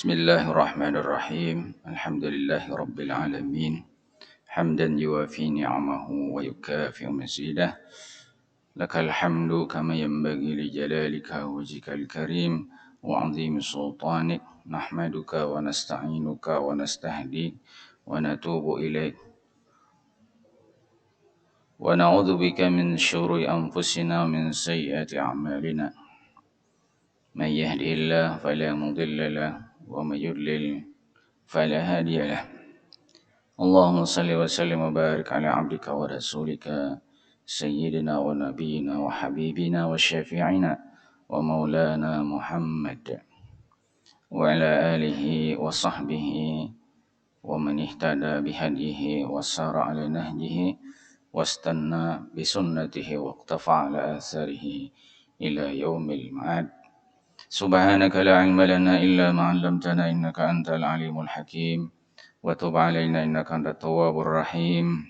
Bismillahirrahmanirrahim. Alhamdulillahirabbil alamin. Hamdan yuwafi ni'amahu wa yukafi mazidah. Lakal hamdu kama yanbaghi li jalalika wajhikal karim wa 'azimi sultanik. Nahmaduka wa nasta'inuka wa nastahdik wa natubu ilaik. Wa na'udzu bika min syururi anfusina wa min sayyiati a'malina. Man yahdihillahu fala mudilla lahu wa may yudlil fala hadiya lahu. Allahumma salli wa sallim wa barik ala abdika wa rasulika sayyidina wa nabiyyina wa habibina wa syafi'ina wa maulana Muhammad wa ala alihi wa sahbihi wa man ihtada bihadihi wa sara ala nahjihi wastanna bisunnatihi wa iqtafa ala atharihi ila yaumil ma'ad. Subhanaka la ilma lana illa ma 'allamtana innaka antal alimul hakim wa tub 'alaina innaka antat tawwabur rahim.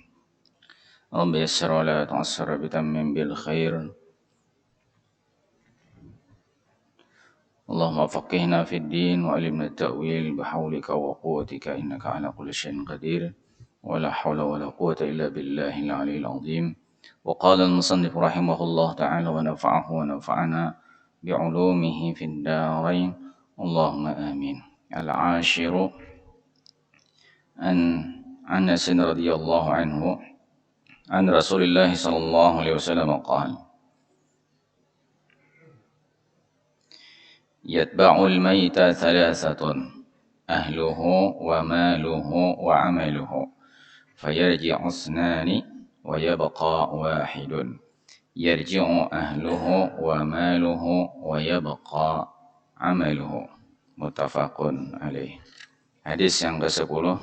Rabbi yassir wa la tu'assir bitammim bil khair. Allahumma faqihna fid din wa 'allimna at-ta'wil bihaulika wa quwwatika innaka 'ala kulli syai'in qadir. Wa la haula wa la quwwata illa billahil 'aliyyil 'azim. Wa qala al-musannif rahimahullah ta'ala wa nafa'ahu wa nafa'ana bi'ulumihi fid darain. Allahumma amin. Al-'ashiru an Anas radhiyallahu anhu an Rasulillah sallallahu alaihi wasallam qala yatba'ul mayta thalathatun ahluhu wa maluhu wa 'amaluhu fayarji'u isnani wa yabqa wahidun yarji'u ahluhu wa maluhu wa yabqa amaluhu. Muttafaqun alaih. Hadis yang ke-10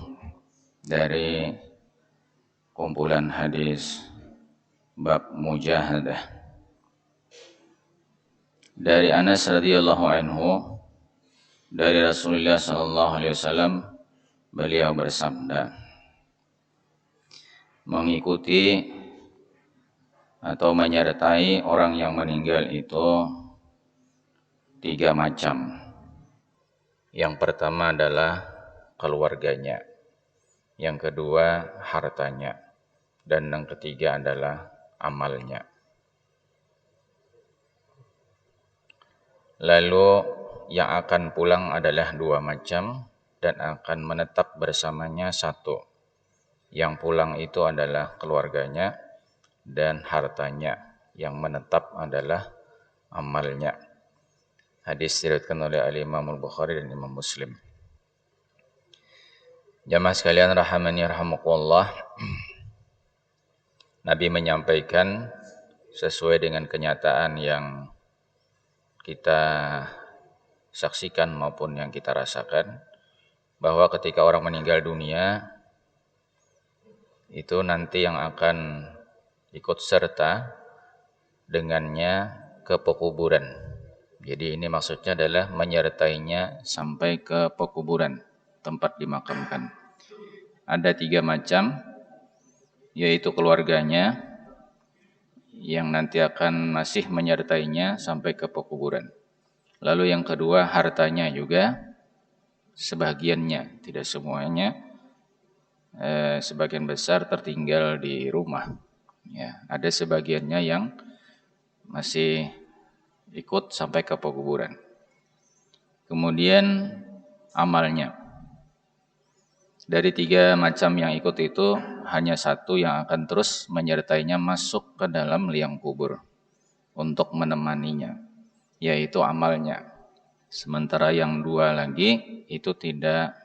dari kumpulan hadis bab mujahadah. Dari Anas radhiyallahu anhu dari Rasulullah sallallahu alaihi wasallam, beliau bersabda, mengikuti atau menyertai orang yang meninggal itu 3 macam. Yang pertama adalah keluarganya, yang kedua hartanya, dan yang ketiga adalah amalnya. Lalu yang akan pulang adalah 2 macam dan akan menetap bersamanya 1. Yang pulang itu adalah keluarganya dan hartanya, yang menetap adalah amalnya. Hadis diriwayatkan oleh Al-Imam Al-Bukhari dan Imam Muslim. Jamaah sekalian rahimani rahimakumullah, Nabi menyampaikan sesuai dengan kenyataan yang kita saksikan maupun yang kita rasakan, bahwa ketika orang meninggal dunia itu nanti yang akan ikut serta dengannya ke pekuburan. Jadi ini maksudnya adalah menyertainya sampai ke pekuburan, tempat dimakamkan. Ada 3 macam, yaitu keluarganya yang nanti akan masih menyertainya sampai ke pekuburan. Lalu yang kedua, hartanya juga sebagiannya, tidak semuanya, sebagian besar tertinggal di rumah. Ya, ada sebagiannya yang masih ikut sampai ke pekuburan. Kemudian amalnya. Dari 3 macam yang ikut itu, hanya 1 yang akan terus menyertainya masuk ke dalam liang kubur untuk menemaninya, yaitu amalnya. Sementara yang 2 lagi itu tidak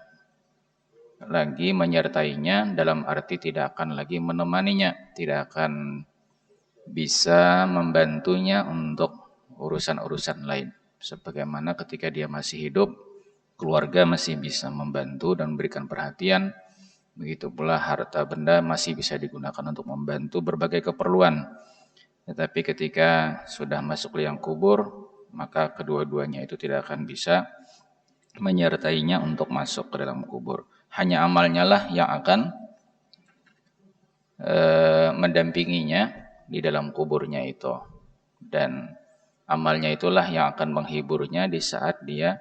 lagi menyertainya, dalam arti tidak akan lagi menemaninya, tidak akan bisa membantunya untuk urusan-urusan lain. Sebagaimana ketika dia masih hidup, keluarga masih bisa membantu dan memberikan perhatian, begitu pula harta benda masih bisa digunakan untuk membantu berbagai keperluan. Tetapi ketika sudah masuk liang kubur, maka kedua-duanya itu tidak akan bisa menyertainya untuk masuk ke dalam kubur. Hanya amalnya lah yang akan mendampinginya di dalam kuburnya itu. Dan amalnya itulah yang akan menghiburnya di saat dia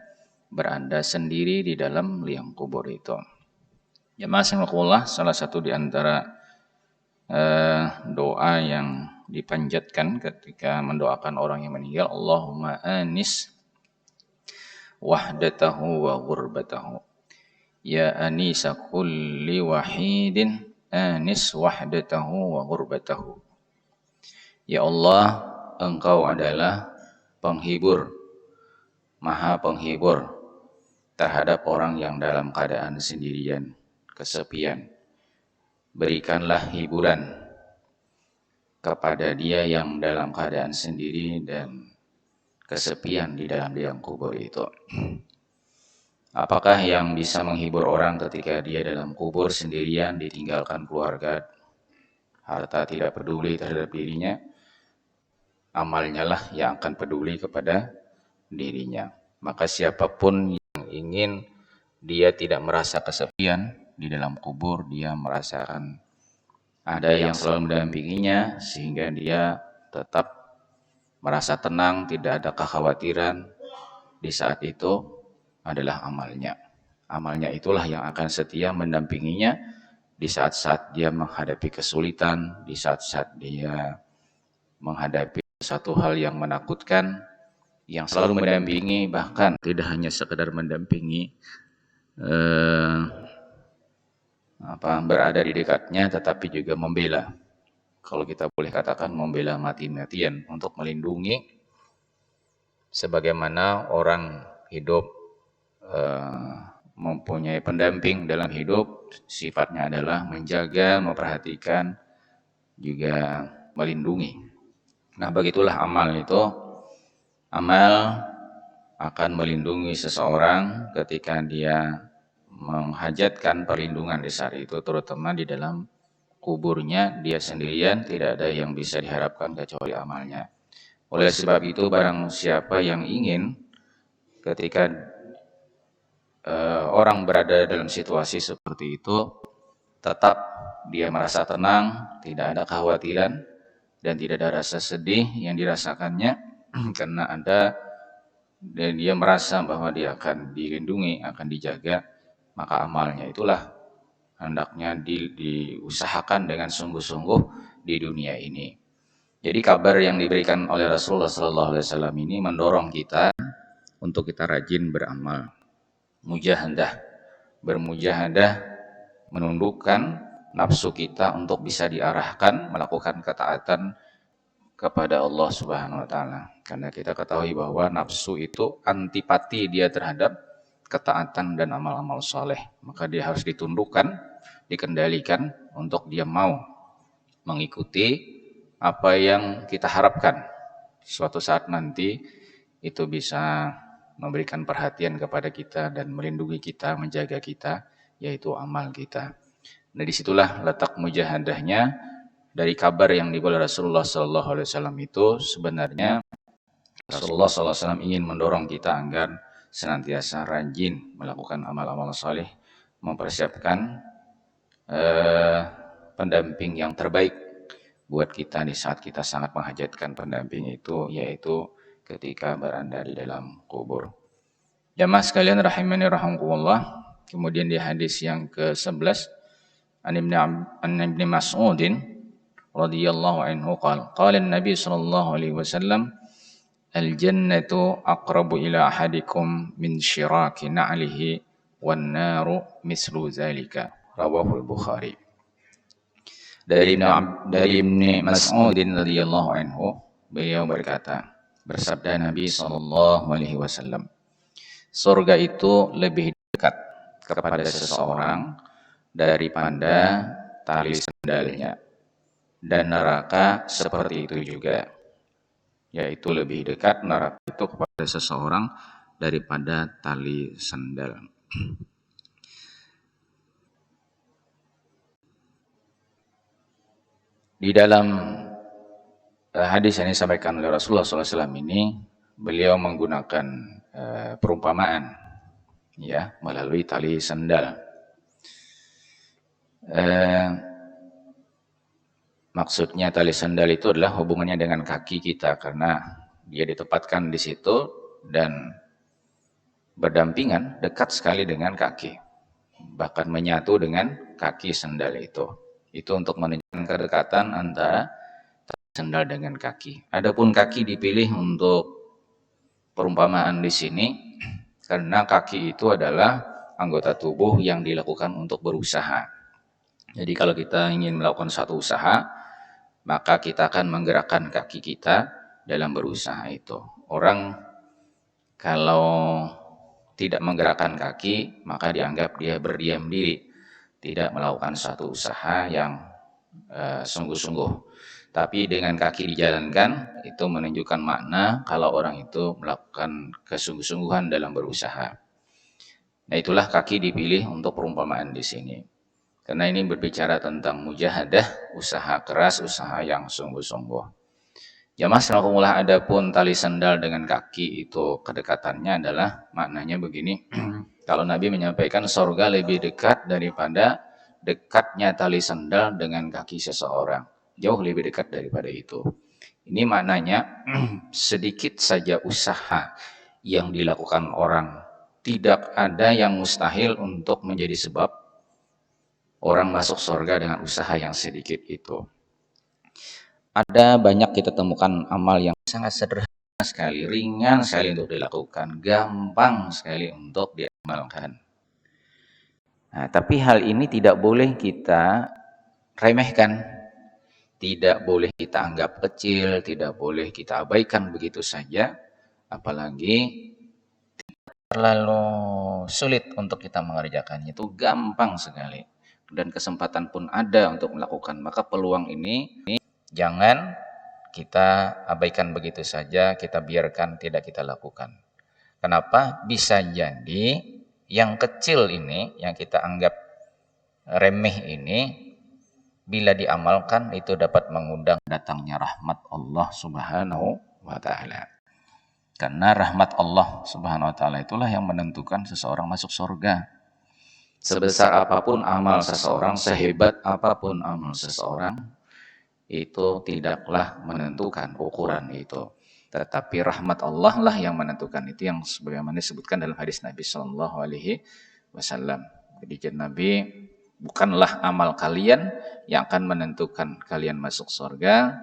berada sendiri di dalam liang kubur itu. Ya masyaallah, salah satu di antara doa yang dipanjatkan ketika mendoakan orang yang meninggal, Allahumma anis wahdatahu wa ghurbatahu. Ya anisa kulli wahidin anis wahdatahu wa ghurbatahu. Ya Allah, Engkau adalah penghibur, maha penghibur terhadap orang yang dalam keadaan sendirian, kesepian. Berikanlah hiburan kepada dia yang dalam keadaan sendiri dan kesepian di dalam liang kubur itu. Apakah yang bisa menghibur orang ketika dia dalam kubur sendirian, ditinggalkan keluarga, harta tidak peduli terhadap dirinya? Amalnya lah yang akan peduli kepada dirinya. Maka siapapun yang ingin dia tidak merasa kesepian di dalam kubur, dia merasakan ada yang selalu mendampinginya sehingga dia tetap merasa tenang, tidak ada kekhawatiran di saat itu, adalah amalnya. Amalnya itulah yang akan setia mendampinginya di saat-saat dia menghadapi kesulitan, di saat-saat dia menghadapi satu hal yang menakutkan, yang selalu mendampingi, bahkan tidak hanya sekedar mendampingi, berada di dekatnya, tetapi juga membela. Kalau kita boleh katakan membela mati-matian untuk melindungi, sebagaimana orang hidup mempunyai pendamping dalam hidup, sifatnya adalah menjaga, memperhatikan, juga melindungi. Nah, begitulah amal itu. Amal akan melindungi seseorang ketika dia menghajatkan perlindungan di saat itu, terutama di dalam kuburnya dia sendirian, tidak ada yang bisa diharapkan kecuali amalnya. Oleh sebab itu, barang siapa yang ingin ketika orang berada dalam situasi seperti itu, tetap dia merasa tenang, tidak ada kekhawatiran, dan tidak ada rasa sedih yang dirasakannya, karena dan dia merasa bahwa dia akan dilindungi, akan dijaga, maka amalnya itulah hendaknya diusahakan dengan sungguh-sungguh di dunia ini. Jadi kabar yang diberikan oleh Rasulullah SAW ini mendorong kita untuk kita rajin beramal. Mujahadah, bermujahadah, menundukkan nafsu kita untuk bisa diarahkan melakukan ketaatan kepada Allah Subhanahu wa taala. Karena kita ketahui bahwa nafsu itu antipati dia terhadap ketaatan dan amal-amal soleh. Maka dia harus ditundukkan, dikendalikan untuk dia mau mengikuti apa yang kita harapkan. Suatu saat nanti itu bisa memberikan perhatian kepada kita dan melindungi kita, menjaga kita, yaitu amal kita. Nah, disitulah letak mujahadahnya dari kabar yang dibawa Rasulullah SAW itu. Sebenarnya Rasulullah SAW ingin mendorong kita agar senantiasa rajin melakukan amal-amal saleh, mempersiapkan pendamping yang terbaik buat kita di saat kita sangat menghajatkan pendamping itu, yaitu ketika berada di dalam kubur. Jamaah sekalian rahimani rahimakumullah. Kemudian di hadis yang ke-11, an Ibnu Mas'udin radhiyallahu anhu qala an-nabi sallallahu alaihi wasallam, al-jannatu aqrabu ila ahadikum min syiraki na'lihi wan naru mislu zalika. Rawahul Bukhari. Dari Ibnu Mas'udin radhiyallahu anhu, beliau berkata, bersabda Nabi sallallahu alaihi wasallam, surga itu lebih dekat kepada seseorang daripada tali sandalnya, dan neraka seperti itu juga, yaitu lebih dekat neraka itu kepada seseorang daripada tali sandal. Di dalam hadis yang disampaikan oleh Rasulullah SAW ini, beliau menggunakan perumpamaan, ya, melalui tali sandal. Maksudnya tali sandal itu adalah hubungannya dengan kaki kita, karena dia ditempatkan di situ dan berdampingan dekat sekali dengan kaki, bahkan menyatu dengan kaki sendal itu. Itu untuk menunjukkan kedekatan antara sendal dengan kaki. Adapun kaki dipilih untuk perumpamaan di sini karena kaki itu adalah anggota tubuh yang dilakukan untuk berusaha. Jadi kalau kita ingin melakukan satu usaha, maka kita akan menggerakkan kaki kita dalam berusaha itu. Orang kalau tidak menggerakkan kaki, maka dianggap dia berdiam diri, tidak melakukan satu usaha yang sungguh-sungguh. Tapi dengan kaki dijalankan, itu menunjukkan makna kalau orang itu melakukan kesungguh-sungguhan dalam berusaha. Nah, itulah kaki dipilih untuk perumpamaan di sini. Karena ini berbicara tentang mujahadah, usaha keras, usaha yang sungguh-sungguh. Jamaah salakumullah, adapun tali sandal dengan kaki itu kedekatannya adalah maknanya begini. Kalau Nabi menyampaikan surga lebih dekat daripada dekatnya tali sandal dengan kaki seseorang. Jauh lebih dekat daripada itu. Ini maknanya sedikit saja usaha yang dilakukan orang, tidak ada yang mustahil untuk menjadi sebab orang masuk surga dengan usaha yang sedikit itu. Ada banyak kita temukan amal yang sangat sederhana sekali, ringan sekali untuk dilakukan, gampang sekali untuk diamalkan. Nah, tapi hal ini tidak boleh kita remehkan, tidak boleh kita anggap kecil, tidak boleh kita abaikan begitu saja, apalagi terlalu sulit untuk kita mengerjakannya. Itu gampang sekali dan kesempatan pun ada untuk melakukan. Maka peluang ini jangan kita abaikan begitu saja, kita biarkan tidak kita lakukan. Kenapa? Bisa jadi yang kecil ini, yang kita anggap remeh ini, bila diamalkan itu dapat mengundang datangnya rahmat Allah Subhanahu wa Ta'ala. Karena rahmat Allah Subhanahu wa Ta'ala itulah yang menentukan seseorang masuk surga. Sebesar apapun amal seseorang, sehebat apapun amal seseorang, itu tidaklah menentukan ukuran itu. Tetapi rahmat Allah lah yang menentukan itu, yang sebagaimana disebutkan dalam hadis Nabi Shallallahu Alaihi Wasallam. Jadi Nabi, bukanlah amal kalian yang akan menentukan kalian masuk surga.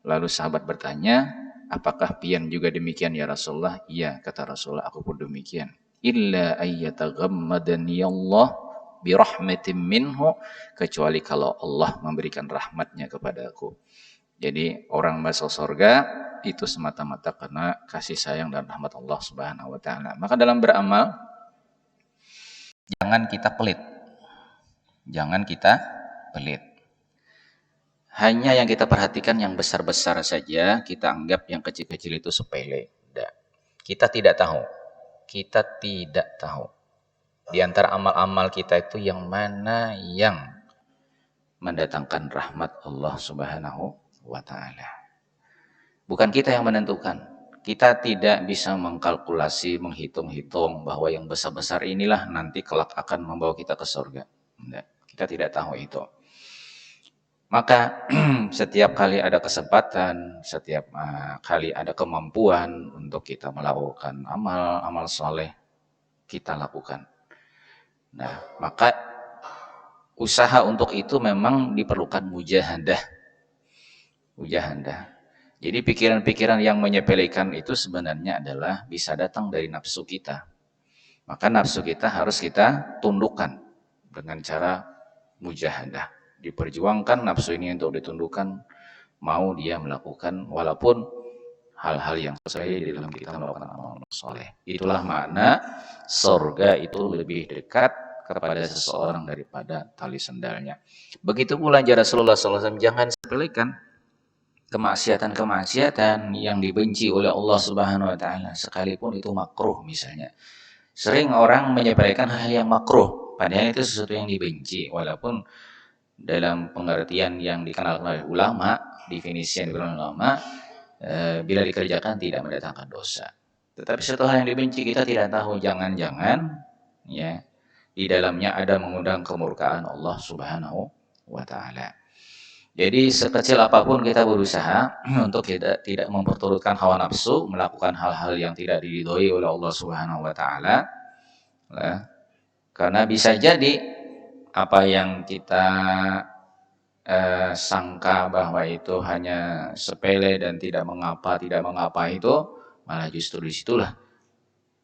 Lalu sahabat bertanya, apakah pian juga demikian ya Rasulullah? Iya, kata Rasulullah, aku pun demikian. Illa ayyataghammadani Allah birahmatin minhu, kecuali kalau Allah memberikan rahmatnya kepadaku. Jadi orang masuk surga itu semata-mata karena kasih sayang dan rahmat Allah Subhanahu wa Ta'ala. Maka dalam beramal jangan kita pelit. Jangan kita pelit. Hanya yang kita perhatikan yang besar-besar saja, kita anggap yang kecil-kecil itu sepele. Tidak. Kita tidak tahu. Kita tidak tahu. Di antara amal-amal kita itu yang mana yang mendatangkan rahmat Allah Subhanahu wa Ta'ala. Bukan kita yang menentukan. Kita tidak bisa mengkalkulasi, menghitung-hitung bahwa yang besar-besar inilah nanti kelak akan membawa kita ke surga. Tidak. Kita tidak tahu itu. Maka setiap kali ada kesempatan, setiap kali ada kemampuan untuk kita melakukan amal soleh, kita lakukan. Nah, maka usaha untuk itu memang diperlukan mujahadah. Mujahadah. Jadi pikiran-pikiran yang menyepelekan itu sebenarnya adalah bisa datang dari nafsu kita. Maka nafsu kita harus kita tundukkan dengan cara mujahadah. Diperjuangkan nafsu ini untuk ditundukkan, mau dia melakukan walaupun hal-hal yang sesuai di dalam kita melakukan amal soleh. Itulah makna surga itu lebih dekat kepada seseorang daripada tali sendalnya. Begitu pula Rasulullah SAW, jangan sepelekan kemaksiatan-kemaksiatan yang dibenci oleh Allah Subhanahu wa Ta'ala, sekalipun itu makruh misalnya. Sering orang menyepelekan hal yang makruh, padahal itu sesuatu yang dibenci, walaupun dalam pengertian yang dikenal oleh ulama, definisi yang dikenal oleh ulama, bila dikerjakan tidak mendatangkan dosa. Tetapi satu hal yang dibenci kita tidak tahu, jangan-jangan ya di dalamnya ada mengundang kemurkaan Allah Subhanahu wa Ta'ala. Jadi sekecil apapun kita berusaha untuk tidak memperturutkan hawa nafsu, melakukan hal-hal yang tidak diridhoi oleh Allah Subhanahu wa taala. Karena bisa jadi apa yang kita sangka bahwa itu hanya sepele dan tidak mengapa itu malah justru disitulah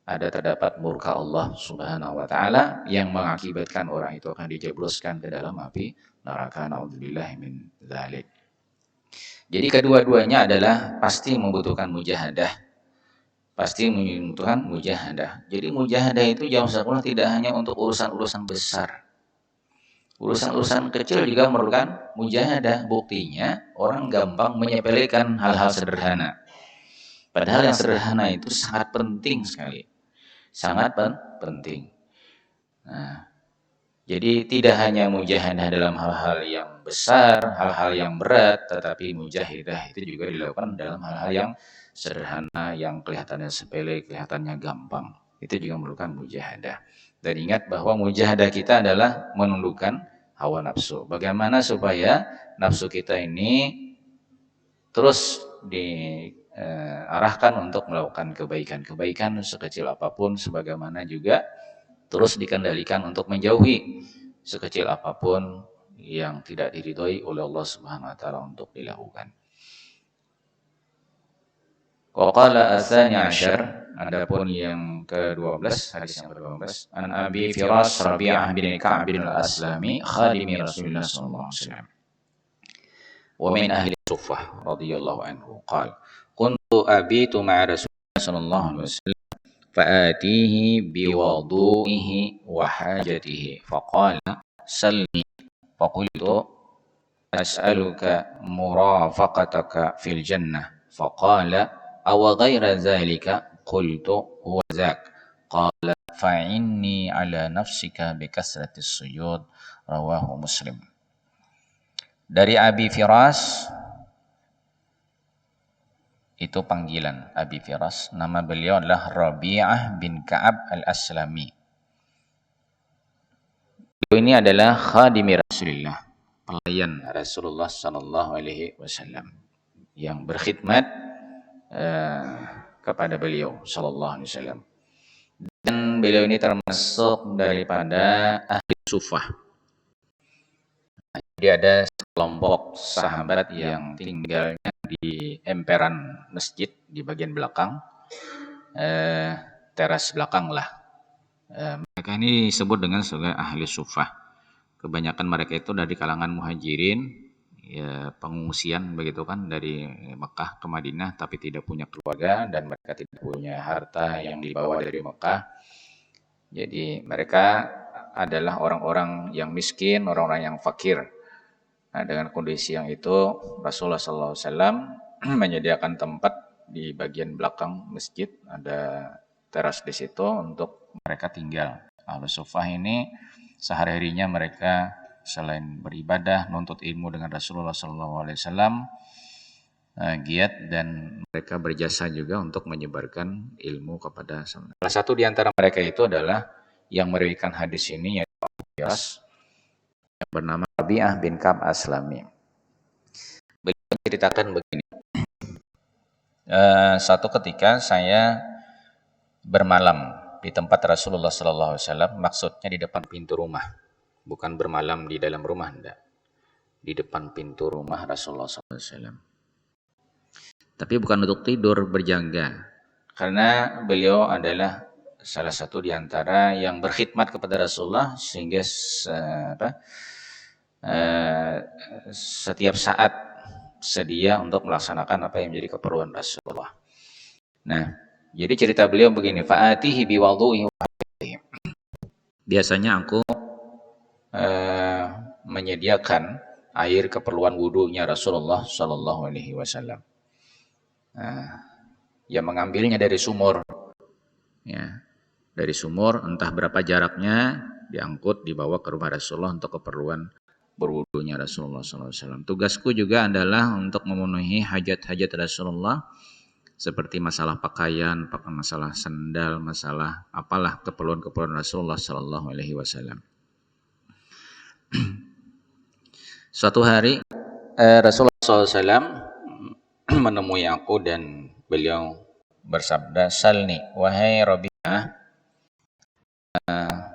terdapat murka Allah Subhanahu wa taala yang mengakibatkan orang itu akan dijebloskan ke dalam api neraka. Naudzubillah min dzalik. Jadi kedua-duanya adalah pasti membutuhkan mujahadah. Pasti membutuhkan mujahadah. Jadi mujahadah itu jamaah sekalian tidak hanya untuk urusan-urusan besar. Urusan-urusan kecil juga memerlukan mujahadah. Buktinya orang gampang menyepelekan hal-hal sederhana. Padahal yang sederhana itu sangat penting sekali. Sangat penting. Nah, jadi tidak hanya mujahadah dalam hal-hal yang besar, hal-hal yang berat, tetapi mujahadah itu juga dilakukan dalam hal-hal yang sederhana, yang kelihatannya sepele, kelihatannya gampang. Itu juga memerlukan mujahadah. Dan ingat bahwa mujahadah kita adalah menundukkan hawa nafsu. Bagaimana supaya nafsu kita ini terus diarahkan untuk melakukan kebaikan-kebaikan sekecil apapun, sebagaimana juga terus dikendalikan untuk menjauhi sekecil apapun yang tidak diridhoi oleh Allah Subhanahu wa taala untuk dilakukan. Qala ats-tsani asyar, adapun yang ke-12, hadis yang ke-12, an Abi Firas Rabi'ah bin Ka'ab bin al-Aslami khadimi Rasulullah sallallahu alaihi wasallam wa min ahli Suffah radhiyallahu anhu qala kuntu abitu ma'a Rasulullah sallallahu alaihi wasallam فآتيه بوضوئه وحاجته فقال سلني فقلت أسألك مرافقتك في الجنة فقال أو غير ذلك قلت هو ذاك قال فعني على نفسك بكثرة السجود رواه مسلم. Dari Abi Firas, itu panggilan Abi Firas. Nama beliau adalah Rabi'ah bin Ka'ab al-Aslami. Beliau ini adalah khadimi Rasulullah, pelayan Rasulullah sallallahu alaihi wasallam yang berkhidmat kepada beliau sallallahu alaihi wasallam. Dan beliau ini termasuk daripada ahli Sufah. Jadi ada sekelompok sahabat yang tinggalnya di emperan masjid di bagian belakang, teras belakang lah. Mereka ini disebut dengan sebagai ahli sufah. Kebanyakan mereka itu dari kalangan muhajirin, ya, pengungsian begitu kan, dari Mekah ke Madinah, tapi tidak punya keluarga dan mereka tidak punya harta yang dibawa dari Mekah. Jadi mereka adalah orang-orang yang miskin, orang-orang yang fakir. Nah, dengan kondisi yang itu, Rasulullah SAW menyediakan tempat di bagian belakang masjid, ada teras di situ untuk mereka tinggal. Ahlus Sufah ini sehari-harinya mereka selain beribadah, nuntut ilmu dengan Rasulullah SAW, giat, dan mereka berjasa juga untuk menyebarkan ilmu kepada salah satu di antara mereka itu adalah yang meriwayatkan hadis ini, yaitu Abu Firas, yang bernama Rabi'ah bin Ka'ab Aslami. Beliau menceritakan begini. Suatu ketika saya bermalam di tempat Rasulullah SAW, maksudnya di depan pintu rumah, bukan bermalam di dalam rumah, enggak. Di depan pintu rumah Rasulullah SAW. Tapi bukan untuk tidur, berjaga. Karena beliau adalah salah satu di antara yang berkhidmat kepada Rasulullah, sehingga setiap saat sedia untuk melaksanakan apa yang menjadi keperluan Rasulullah. Nah, jadi cerita beliau begini, fa'atihi biwudu'i. Biasanya aku menyediakan air keperluan wudunya Rasulullah sallallahu alaihi wasallam. Yang mengambilnya dari sumur, ya, dari sumur, entah berapa jaraknya, diangkut dibawa ke rumah Rasulullah untuk keperluan berwudunya Rasulullah SAW. Tugasku juga adalah untuk memenuhi hajat-hajat Rasulullah, seperti masalah pakaian, masalah sandal, masalah apalah keperluan-keperluan Rasulullah SAW. Suatu hari Rasulullah SAW menemui aku dan beliau bersabda, "Salni, wahai Rabi'ah,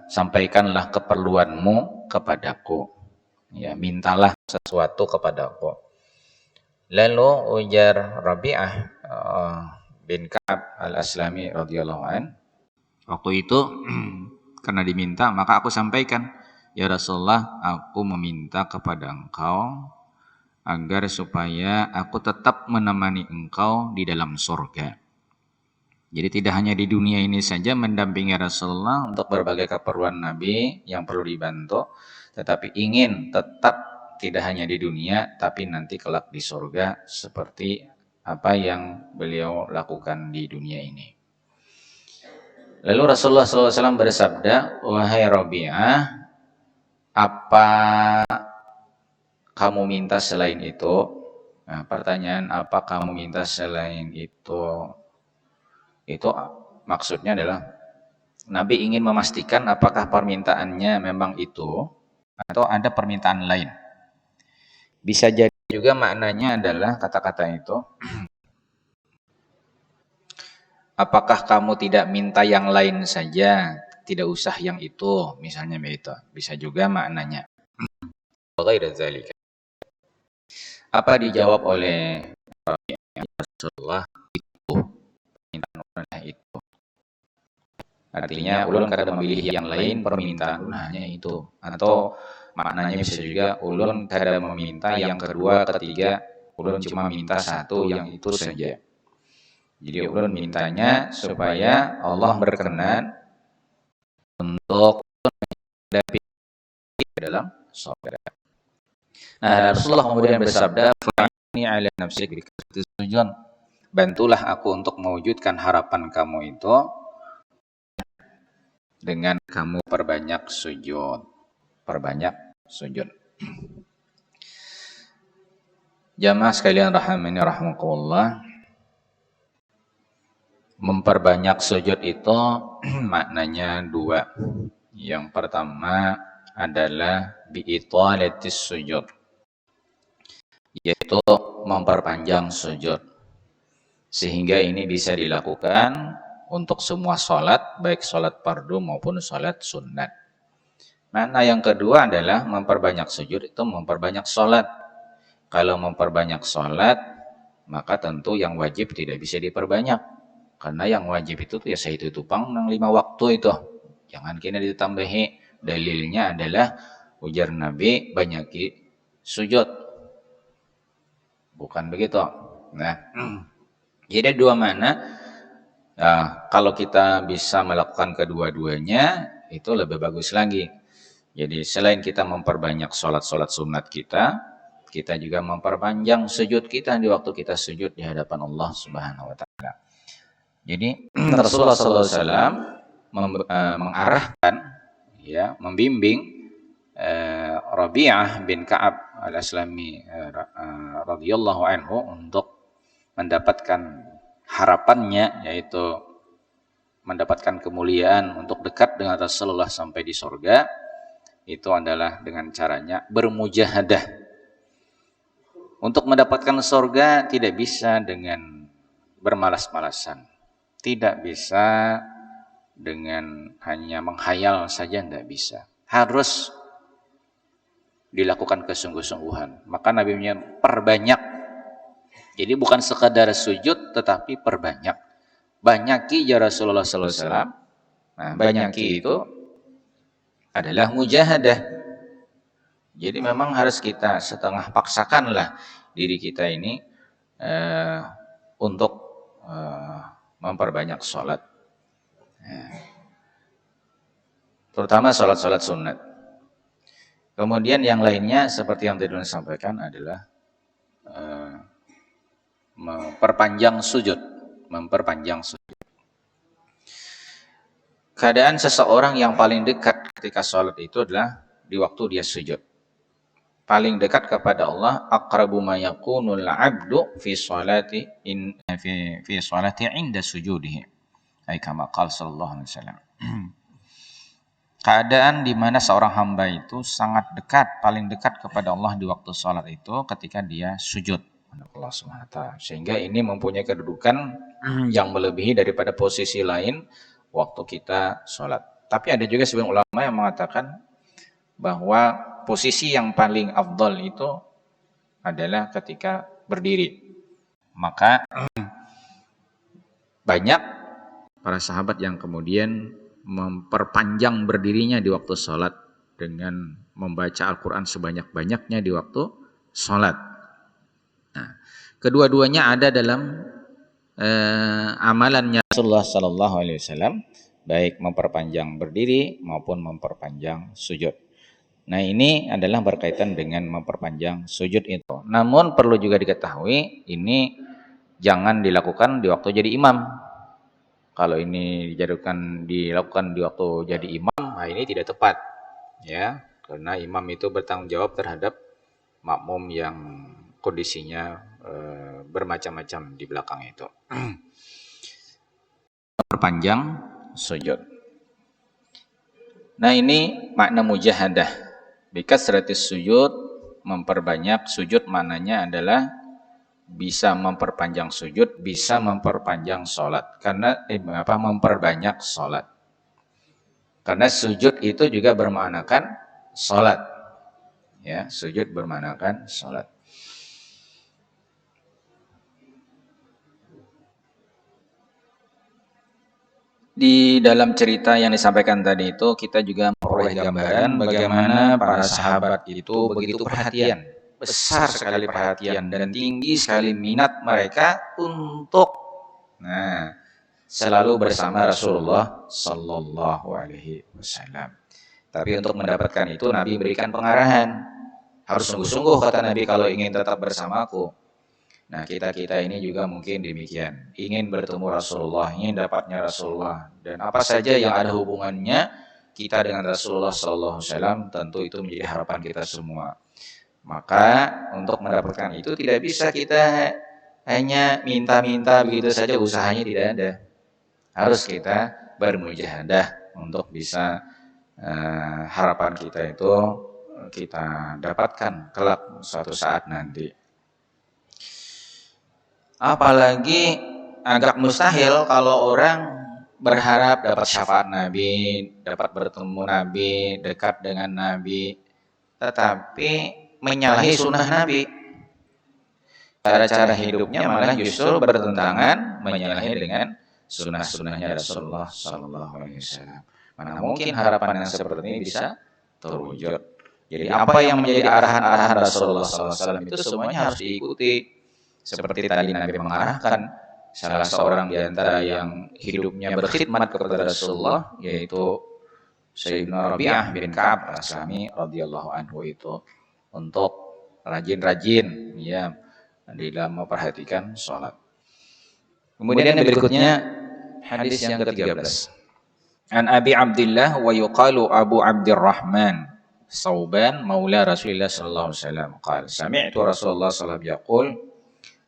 sampaikanlah keperluanmu kepadaku. Ya, mintalah sesuatu kepadaku." Lalu ujar Rabi'ah bin Ka'ab al-Aslami radhiyallahu an, waktu itu karena diminta maka aku sampaikan, "Ya Rasulullah, aku meminta kepada engkau agar supaya aku tetap menemani engkau di dalam surga." Jadi tidak hanya di dunia ini saja mendampingi Rasulullah untuk berbagai keperluan Nabi yang perlu dibantu, tetapi ingin tetap tidak hanya di dunia, tapi nanti kelak di surga seperti apa yang beliau lakukan di dunia ini. Lalu Rasulullah SAW bersabda, "Wahai Rabi'ah, apa kamu minta selain itu?" Nah, pertanyaan apa kamu minta selain itu maksudnya adalah Nabi ingin memastikan apakah permintaannya memang itu atau ada permintaan lain. Bisa jadi juga maknanya adalah kata-kata itu, apakah kamu tidak minta yang lain saja, tidak usah yang itu, misalnya begitu. Bisa juga maknanya. Apa dijawab oleh Rasulullah? Itu permintaan itu. Artinya ulun kada memilih yang lain, permintaan hanya itu. Atau maknanya bisa juga ulun kada meminta yang kedua, ketiga, ulun cuma minta satu yang itu saja. Jadi ulun mintanya supaya Allah berkenan untuk menghadapi dalam surga. Nah, Rasulullah kemudian bersabda, "Fa'ini 'ala nafsik bi kasratis sujud." Bantulah aku untuk mewujudkan harapan kamu itu dengan kamu perbanyak sujud. Perbanyak sujud. Jamaah sekalian rahimani rahimakumullah, memperbanyak sujud itu maknanya dua. Yang pertama adalah bi'italatis sujud, yaitu memperpanjang sujud. Sehingga ini bisa dilakukan untuk semua sholat, baik sholat fardu maupun sholat sunat. Makna yang kedua adalah memperbanyak sujud itu memperbanyak sholat. Kalau memperbanyak sholat, maka tentu yang wajib tidak bisa diperbanyak. Karena yang wajib itu ya saitu tupang nang 5 waktu itu. Jangan kena ditambahi. Dalilnya adalah ujar Nabi banyaki sujud. Bukan begitu. Nah, jadi dua makna. Nah, kalau kita bisa melakukan kedua-duanya, itu lebih bagus lagi. Jadi selain kita memperbanyak sholat-sholat sunat kita juga memperpanjang sujud kita di waktu kita sujud di hadapan Allah Subhanahu wa taala. Jadi Rasulullah SAW mengarahkan, ya, membimbing Rabi'ah bin Ka'ab al-Aslami radhiyallahu anhu untuk mendapatkan harapannya, yaitu mendapatkan kemuliaan untuk dekat dengan Rasulullah sampai di surga. Itu adalah dengan caranya bermujahadah. Untuk mendapatkan surga tidak bisa dengan bermalas-malasan, tidak bisa dengan hanya menghayal saja, tidak bisa. Harus dilakukan kesungguh-sungguhan. Maka Nabi menyebut perbanyak. Jadi bukan sekadar sujud, tetapi perbanyak. Banyaki ya Rasulullah SAW. Nah, banyaki itu adalah mujahadah. Jadi memang harus kita setengah paksakanlah diri kita ini untuk memperbanyak sholat. Terutama sholat-sholat sunat. Kemudian yang lainnya seperti yang tadi saya sampaikan adalah memperpanjang sujud. Keadaan seseorang yang paling dekat ketika sholat itu adalah di waktu dia sujud. Paling dekat kepada Allah, aqrabu ma yakunul 'abdu fi sholati fi sholati 'inda sujudihi. Ai kama qala sallallahu alaihi wasallam. keadaan di mana seorang hamba itu sangat dekat, paling dekat kepada Allah di waktu sholat itu ketika dia sujud Allah Subhanahu wa taala. Sehingga ini mempunyai kedudukan yang melebihi daripada posisi lain waktu kita sholat. Tapi ada juga sebagian ulama yang mengatakan bahwa posisi yang paling afdal itu adalah ketika berdiri. Maka banyak para sahabat yang kemudian memperpanjang berdirinya di waktu sholat dengan membaca Al-Quran sebanyak-banyaknya di waktu sholat. Nah, kedua-duanya ada dalam amalannya Rasulullah Sallallahu Alaihi Wasallam, baik memperpanjang berdiri maupun memperpanjang sujud. Nah, ini adalah berkaitan dengan memperpanjang sujud itu. Namun perlu juga diketahui, ini jangan dilakukan di waktu jadi imam. Kalau ini dilakukan di waktu jadi imam, nah ini tidak tepat, ya, karena imam itu bertanggung jawab terhadap makmum yang kondisinya bermacam-macam di belakang itu. Perpanjang sujud. Nah, ini makna mujahadah. Bikasratis sujud, memperbanyak sujud, maknanya adalah bisa memperpanjang sujud, bisa memperpanjang sholat. Karena memperbanyak sholat. Karena sujud itu juga bermaknakan sholat. Ya, sujud bermaknakan sholat. Di dalam cerita yang disampaikan tadi itu, kita juga memperoleh gambaran bagaimana para sahabat itu begitu perhatian. Besar sekali perhatian dan tinggi sekali minat mereka untuk selalu bersama Rasulullah Sallallahu Alaihi Wasallam. Tapi untuk mendapatkan itu Nabi berikan pengarahan, harus sungguh-sungguh kata Nabi kalau ingin tetap bersamaku. Nah, kita ini juga mungkin demikian, ingin bertemu Rasulullah, ingin dapatnya Rasulullah, dan apa saja yang ada hubungannya kita dengan Rasulullah Sallallahu Alaihi Wasallam, tentu itu menjadi harapan kita semua. Maka untuk mendapatkan itu tidak bisa kita hanya minta-minta begitu saja, usahanya tidak ada. Harus kita bermujahadah untuk bisa harapan kita itu kita dapatkan kelak suatu saat nanti. Apalagi agak mustahil kalau orang berharap dapat syafaat Nabi, dapat bertemu Nabi, dekat dengan Nabi, tetapi menyalahi sunnah Nabi. Cara-cara hidupnya malah justru bertentangan, menyalahi dengan sunnah-sunnahnya Rasulullah Sallallahu Alaihi Wasallam. Mana mungkin harapan yang seperti ini bisa terwujud. Jadi apa yang menjadi arahan-arahan Rasulullah Sallallahu Alaihi Wasallam itu semuanya harus diikuti. Seperti tadi Nabi mengarahkan salah seorang di antara yang hidupnya berkhidmat kepada Rasulullah, yaitu Sayyidina Rabi'ah bin Ka'ab Al-Aslami radhiyallahu anhu itu, untuk rajin-rajin ya di dalam memperhatikan sholat. Kemudian yang berikutnya hadis yang ke-13. An Abi Abdillah wa yuqalu Abu Abdurrahman Sauban maula Rasulullah sallallahu alaihi wasallam qala sami'tu Rasulullah sallallahu alaihi wasallam yaqul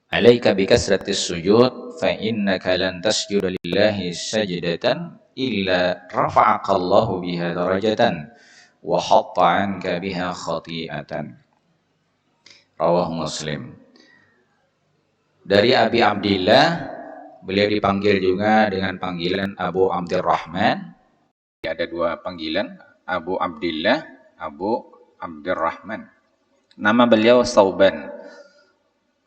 alaika bikasratis sujud fa innaka lan tasjuda lillahi sajdatan illa rafa'aka Allahu biha darajatan wa hatta 'anka biha khati'atan. Rawahu Muslim. Dari Abi Abdillah, beliau dipanggil juga dengan panggilan Abu Abdurrahman. Ada dua panggilan, Abu Abdillah, Abu Abdurrahman. Nama beliau Sauban.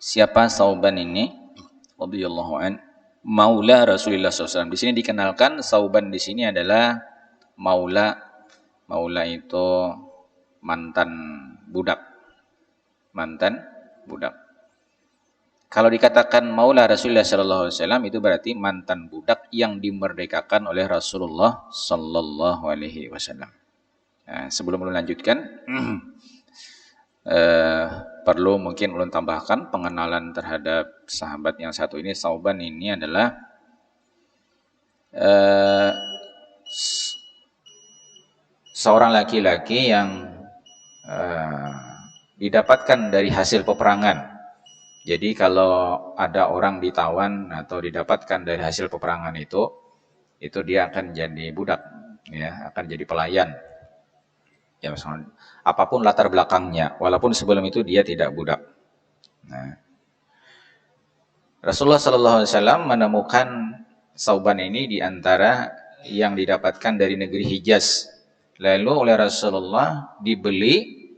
Siapa Sauban ini? Radhiyallahu an, maula Rasulullah SAW. Di sini dikenalkan Sauban di sini adalah maula. Maula itu mantan budak. Mantan budak. Kalau dikatakan maula Rasulullah SAW itu berarti mantan budak yang dimerdekakan oleh Rasulullah Sallallahu Alaihi Wasallam. Nah, sebelum melanjutkan, perlu mungkin ulun tambahkan pengenalan terhadap sahabat yang satu ini. Sauban ini adalah seorang laki-laki yang didapatkan dari hasil peperangan. Jadi kalau ada orang ditawan atau didapatkan dari hasil peperangan itu dia akan jadi budak. ya, akan jadi pelayan. Ya, misalnya, apapun latar belakangnya, walaupun sebelum itu dia tidak budak. Nah, Rasulullah SAW menemukan Sauban ini di antara yang didapatkan dari negeri Hijaz. Lalu oleh Rasulullah dibeli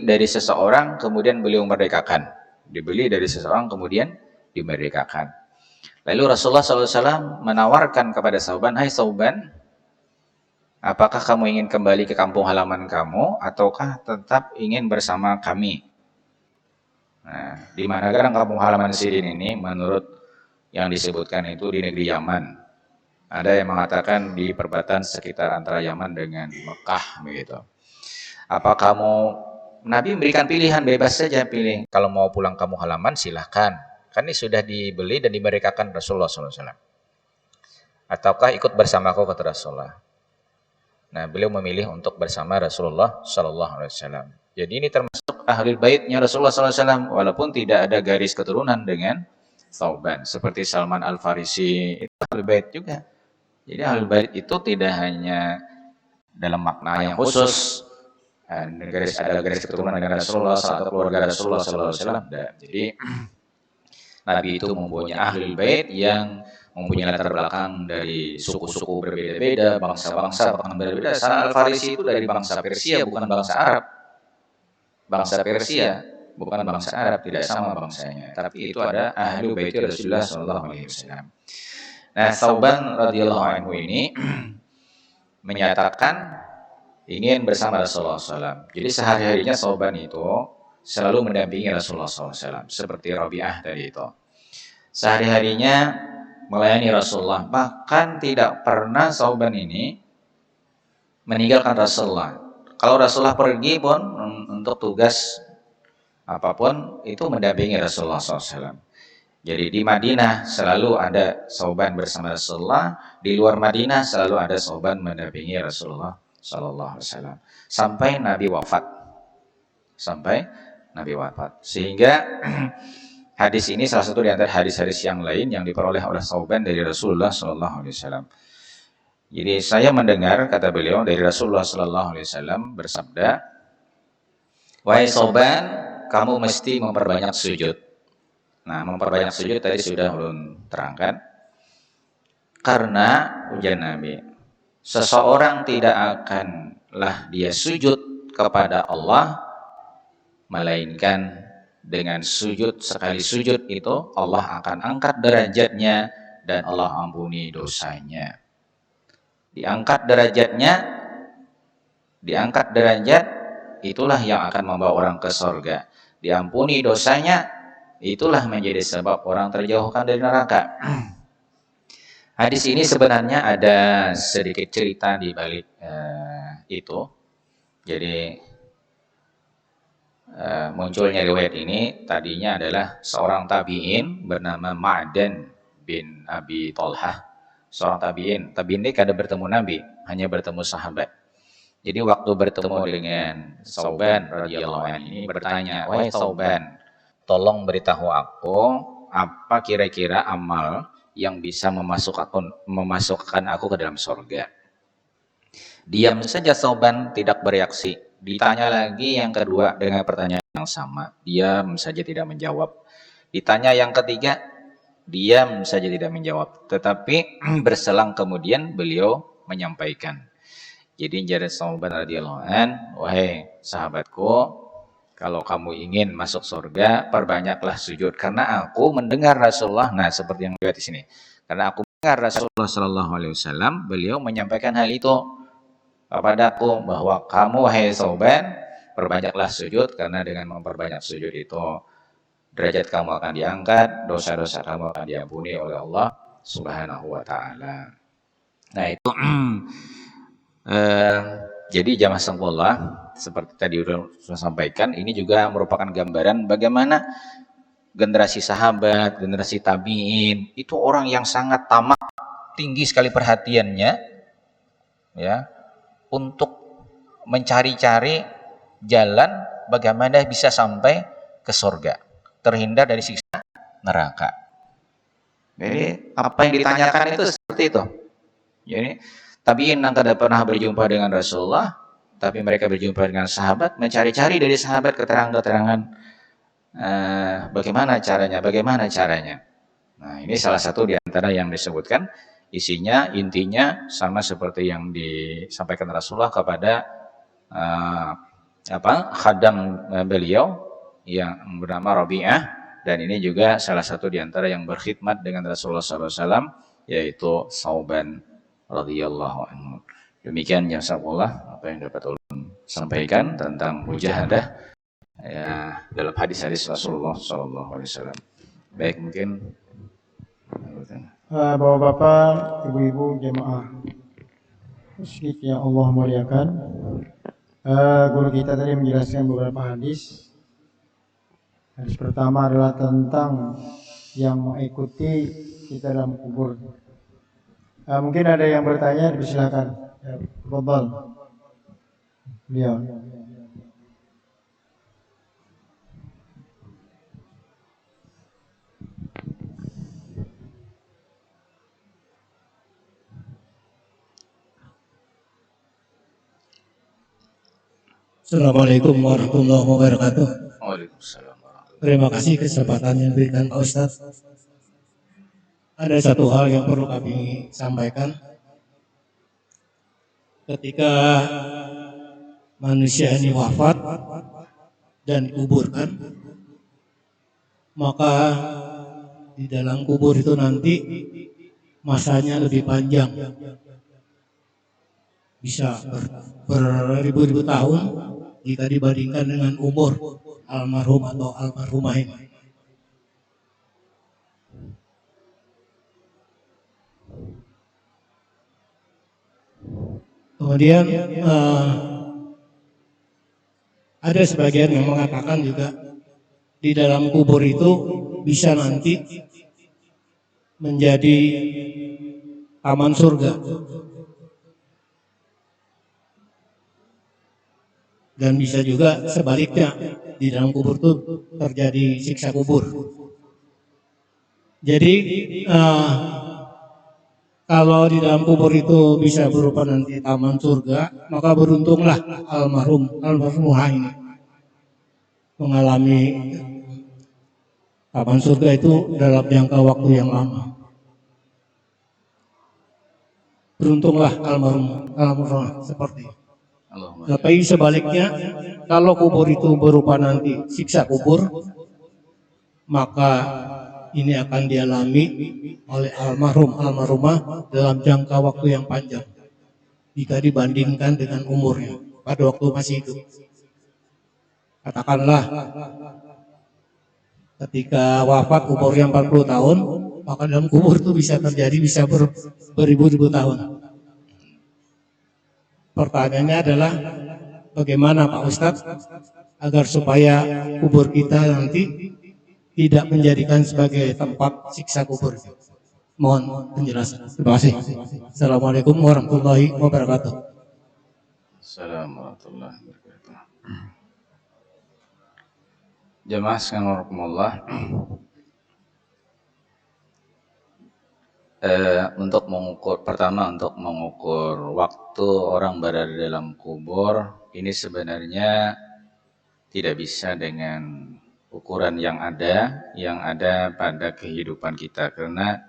dari seseorang, kemudian beliau merdekakan. Dibeli dari seseorang, kemudian dimerdekakan. Lalu Rasulullah SAW menawarkan kepada Sauban, "Hai Sauban, apakah kamu ingin kembali ke kampung halaman kamu, ataukah tetap ingin bersama kami?" Nah, di mana kan kampung halaman Sirin ini menurut yang disebutkan itu di negeri Yaman. Ada yang mengatakan di perbatasan sekitar antara Yaman dengan Mekah begitu. Apa kamu, Nabi memberikan pilihan, bebas saja pilih. Kalau mau pulang kampung halaman silahkan. Kan ini sudah dibeli dan dimerdekakan Rasulullah SAW. Ataukah ikut bersamaku, kata Rasulullah. Nah, beliau memilih untuk bersama Rasulullah SAW. Jadi ini termasuk ahlul baitnya Rasulullah SAW, walaupun tidak ada garis keturunan dengan Thauban. Seperti Salman Al-Farisi, itu ahlul bait juga. Jadi ahlul bait itu tidak hanya dalam makna yang khusus, ada garis keturunan dengan Rasulullah atau keluarga Rasulullah SAW. Jadi Nabi itu mempunyai ahlul bait yang mempunyai latar belakang dari suku-suku berbeda-beda, bangsa-bangsa bahkan berbeda. Salman Al-Farisi itu dari bangsa Persia, bukan bangsa Arab. Bangsa Persia, bukan bangsa Arab, tidak sama bangsanya. Tapi itu ada ahlul bait Rasulullah SAW. Nah, Thauban radhiyallahu anhu ini menyatakan ingin bersama Rasulullah SAW. Jadi sehari-harinya Thauban itu selalu mendampingi Rasulullah SAW. Seperti Rabi'ah tadi itu. Sehari-harinya melayani Rasulullah. Bahkan tidak pernah Thauban ini meninggalkan Rasulullah. Kalau Rasulullah pergi pun untuk tugas apapun itu mendampingi Rasulullah SAW. Jadi di Madinah selalu ada Thauban bersama Rasulullah, di luar Madinah selalu ada Thauban mendampingi Rasulullah SAW sampai Nabi wafat. Sehingga hadis ini salah satu di antara hadis-hadis yang lain yang diperoleh oleh Thauban dari Rasulullah SAW. Jadi saya mendengar, kata beliau, dari Rasulullah SAW bersabda, "Wahai Thauban, kamu mesti memperbanyak sujud." Nah, memperbanyak sujud tadi sudah ulun terangkan. Karena ujar Nabi, seseorang tidak akanlah dia sujud kepada Allah, melainkan dengan sujud, sekali sujud itu Allah akan angkat derajatnya dan Allah ampuni dosanya. Diangkat derajat, itulah yang akan membawa orang ke surga. Diampuni dosanya, itulah menjadi sebab orang terjauhkan dari neraka. Hadis ini sebenarnya ada sedikit cerita di balik itu. Jadi munculnya riwayat ini tadinya adalah seorang tabi'in bernama Ma'dan bin Abi Thalhah. Seorang tabi'in ini kada bertemu Nabi, hanya bertemu sahabat. Jadi waktu bertemu dengan Thauban radhiyallahu anhu ini bertanya, "Wahai Thauban, tolong beritahu aku apa kira-kira amal yang bisa memasukkan aku ke dalam surga." Diam saja Thauban, tidak bereaksi. Ditanya lagi yang kedua dengan pertanyaan yang sama, diam saja tidak menjawab. Ditanya yang ketiga, diam saja tidak menjawab. Tetapi berselang kemudian beliau menyampaikan. Jadi jari Thauban radhiyallahu anhu, "Wahai sahabatku, kalau kamu ingin masuk surga, perbanyaklah sujud. Karena aku mendengar Rasulullah." Nah, seperti yang dilihat di sini. Karena aku mendengar Rasulullah SAW, beliau menyampaikan hal itu kepadaku, bahwa kamu, wahai Thauban, perbanyaklah sujud, karena dengan memperbanyak sujud itu derajat kamu akan diangkat, dosa-dosa kamu akan diampuni oleh Allah Subhanahu wa Ta'ala. Nah, itu jadi jamaah sempurna, seperti tadi sudah sampaikan, ini juga merupakan gambaran bagaimana generasi sahabat, generasi tabi'in, itu orang yang sangat tamak, tinggi sekali perhatiannya, ya, untuk mencari-cari jalan bagaimana bisa sampai ke surga, terhindar dari siksa neraka. Jadi apa yang ditanyakan itu seperti itu. Jadi tabi'in yang tidak pernah berjumpa dengan Rasulullah, tapi mereka berjumpa dengan sahabat, mencari-cari dari sahabat keterangan-keterangan bagaimana caranya. Nah, ini salah satu di antara yang disebutkan, isinya, intinya sama seperti yang disampaikan Rasulullah kepada khadam beliau yang bernama Rabi'ah, dan ini juga salah satu di antara yang berkhidmat dengan Rasulullah SAW, yaitu Sauban radhiyallahu anhu. Demikian jazakallah apa yang dapat ulun sampaikan tentang mujahadah ya dalam hadis-hadis Rasulullah SAW. Baik, mungkin Bapak-bapak, ibu-ibu, jemaah masjid yang Allah muliakan, guru kita tadi menjelaskan beberapa hadis. Hadis pertama adalah tentang yang mengikuti kita dalam kubur. Mungkin ada yang bertanya, silakan. Tafadhal. Beliau. Assalamualaikum warahmatullahi wabarakatuh. Waalaikumsalam. Terima kasih kesempatan yang diberikan Pak Ustadz. Ada satu hal yang perlu kami sampaikan. Ketika manusia ini wafat dan dikuburkan, maka di dalam kubur itu nanti masanya lebih panjang. Bisa beribu-ribu tahun jika dibandingkan dengan umur almarhum atau almarhumah ini. Kemudian ada sebagian yang mengatakan juga di dalam kubur itu bisa nanti menjadi taman surga. Dan bisa juga sebaliknya, di dalam kubur itu terjadi siksa kubur. Jadi kalau di dalam kubur itu bisa berupa nanti taman surga, maka beruntunglah almarhumah ini mengalami taman surga itu dalam jangka waktu yang lama. Beruntunglah almarhumah seperti itu. Tapi sebaliknya, kalau kubur itu berupa nanti siksa kubur, maka ini akan dialami oleh almarhumah dalam jangka waktu yang panjang jika dibandingkan dengan umurnya pada waktu masih hidup. Katakanlah ketika wafat umurnya 40 tahun, maka dalam kubur itu bisa terjadi beribu-ribu tahun. Pertanyaannya adalah bagaimana Pak Ustadz agar supaya kubur kita nanti tidak menjadikan sebagai tempat siksa kubur. Mohon penjelasan. Terima kasih. Assalamualaikum warahmatullahi wabarakatuh. Assalamualaikum warahmatullahi wabarakatuh. Jemaah sekalian rahimakumullah. Untuk mengukur waktu orang berada dalam kubur, ini sebenarnya tidak bisa dengan ukuran yang ada pada kehidupan kita, karena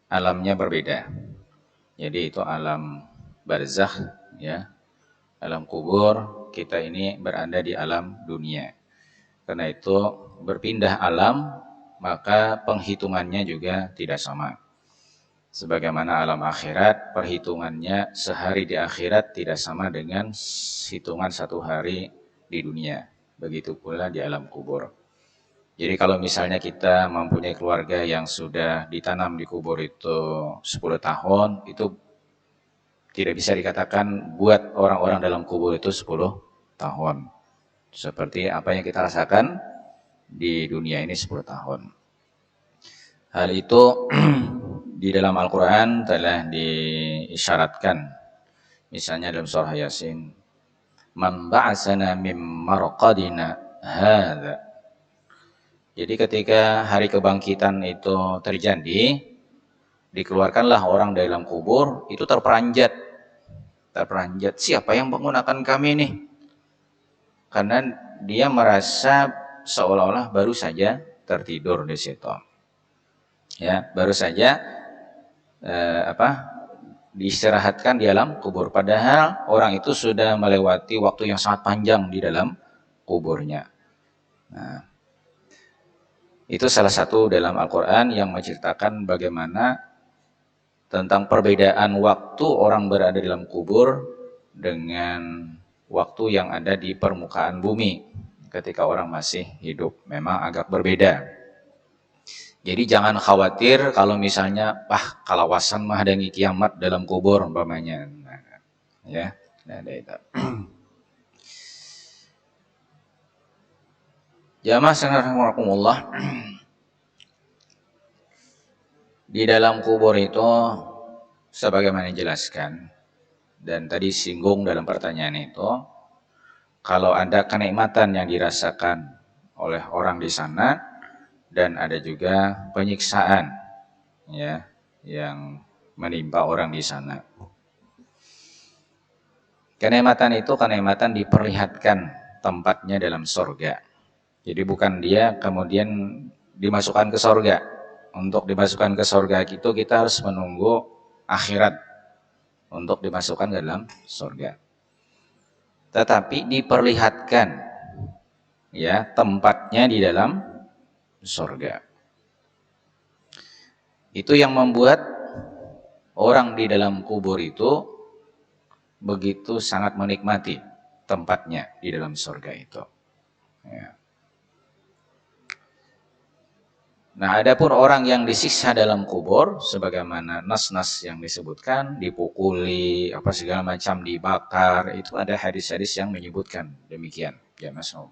alamnya berbeda. Jadi itu alam barzakh, ya. Alam kubur, kita ini berada di alam dunia. Karena itu berpindah alam, maka penghitungannya juga tidak sama. Sebagaimana alam akhirat, perhitungannya sehari di akhirat tidak sama dengan hitungan satu hari di dunia. Begitu pula di alam kubur. Jadi kalau misalnya kita mempunyai keluarga yang sudah ditanam di kubur itu 10 tahun, itu tidak bisa dikatakan buat orang-orang dalam kubur itu 10 tahun. Seperti apa yang kita rasakan di dunia ini 10 tahun. Hal itu di dalam Al-Quran telah diisyaratkan. Misalnya dalam surah Yasin, Man ba'asana mim marqadina hadha. Jadi ketika hari kebangkitan itu terjadi, dikeluarkanlah orang dari dalam kubur, itu terperanjat. Siapa yang menggunakan kami nih? Karena dia merasa seolah-olah baru saja tertidur di situ. Ya, baru saja diistirahatkan di dalam kubur. Padahal orang itu sudah melewati waktu yang sangat panjang di dalam kuburnya. Nah, itu salah satu dalam Al-Quran yang menceritakan bagaimana tentang perbedaan waktu orang berada dalam kubur dengan waktu yang ada di permukaan bumi ketika orang masih hidup. Memang agak berbeda. Jadi jangan khawatir kalau misalnya kalawasan menghadapi kiamat dalam kubur umpamanya. Nah, ya, ada itu. Jamaah rahimakumullah. Di dalam kubur itu sebagaimana dijelaskan dan tadi singgung dalam pertanyaan itu, kalau ada kenikmatan yang dirasakan oleh orang di sana dan ada juga penyiksaan ya yang menimpa orang di sana. Kenikmatan itu kenikmatan diperlihatkan tempatnya dalam surga. Jadi bukan dia kemudian dimasukkan ke surga. Untuk dimasukkan ke surga itu kita harus menunggu akhirat untuk dimasukkan ke dalam surga. Tetapi diperlihatkan ya tempatnya di dalam surga. Itu yang membuat orang di dalam kubur itu begitu sangat menikmati tempatnya di dalam surga itu. Ya. Nah, adapun orang yang disiksa dalam kubur, sebagaimana nas-nas yang disebutkan, dipukuli, segala macam, dibakar, itu ada hadis-hadis yang menyebutkan demikian. Ya, Masya.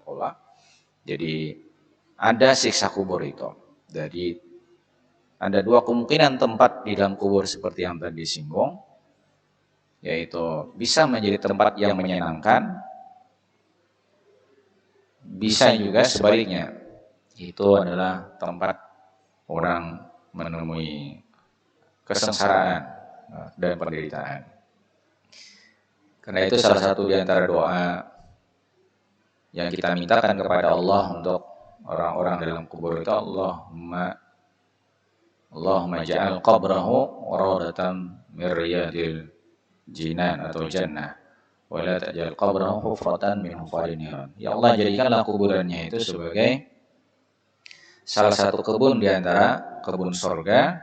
Jadi ada siksa kubur itu. Jadi ada dua kemungkinan tempat di dalam kubur seperti yang tadi disinggung, yaitu bisa menjadi tempat yang menyenangkan, bisa juga sebaliknya. Itu adalah tempat orang menemui kesengsaraan dan penderitaan. Karena itu salah satu di antara doa yang kita mintakan kepada Allah untuk orang-orang dalam kubur itu, Allahumma ja'al qabrahu rawdatan min riyadil jinan atau jannah wa la taj'al qabrahu hufratan min hufarin niran. Ya Allah, jadikanlah kuburannya itu sebagai salah satu kebun di antara kebun surga,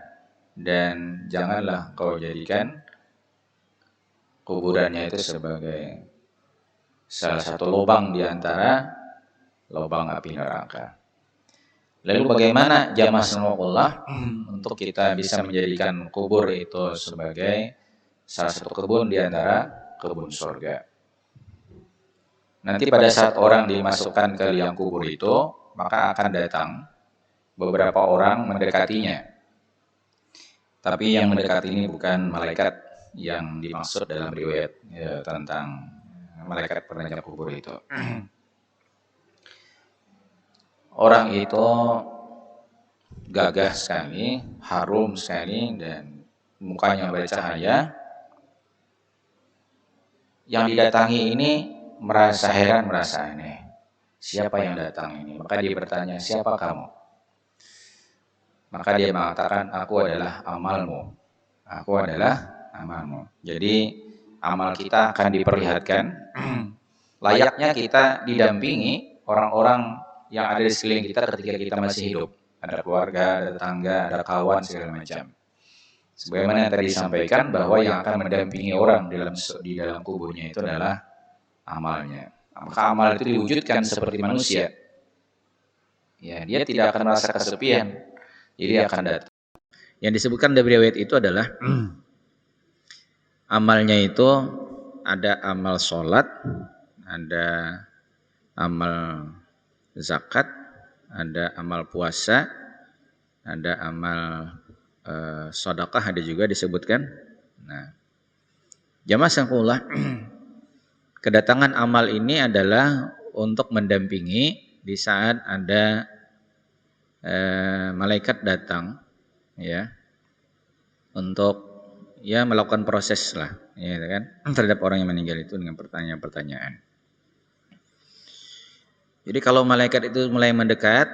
dan janganlah kau jadikan kuburannya itu sebagai salah satu lubang di antara lubang api neraka. Lalu bagaimana jamaah rahimakumullah untuk kita bisa menjadikan kubur itu sebagai salah satu kebun di antara kebun surga? Nanti pada saat orang dimasukkan ke liang kubur itu, maka akan datang beberapa orang mendekatinya. Tapi yang mendekati ini bukan malaikat yang dimaksud dalam riwayat tentang malaikat penajam kubur itu. Orang itu gagah sekali, harum sekali, dan mukanya bercahaya. Yang didatangi ini merasa heran, merasa aneh. Siapa yang datang ini? Maka dia bertanya, siapa kamu? Maka dia mengatakan, aku adalah amalmu. Aku adalah amalmu. Jadi amal kita akan diperlihatkan. Layaknya kita didampingi orang-orang yang ada di sekeliling kita ketika kita masih hidup. Ada keluarga, ada tetangga, ada kawan, segala macam. Sebagaimana yang tadi disampaikan, bahwa yang akan mendampingi orang di dalam kuburnya itu adalah amalnya. Maka amal itu diwujudkan seperti manusia. Ya, dia tidak akan merasa kesepian. Jadi akan datang. Yang disebutkan dari riwayat itu adalah amalnya itu ada amal sholat, ada amal zakat, ada amal puasa, ada amal sedekah, ada juga disebutkan. Nah, jamaah sekalian, kedatangan amal ini adalah untuk mendampingi di saat ada malaikat datang, ya, untuk ya melakukan proses lah, ya kan, terhadap orang yang meninggal itu dengan pertanyaan-pertanyaan. Jadi kalau malaikat itu mulai mendekat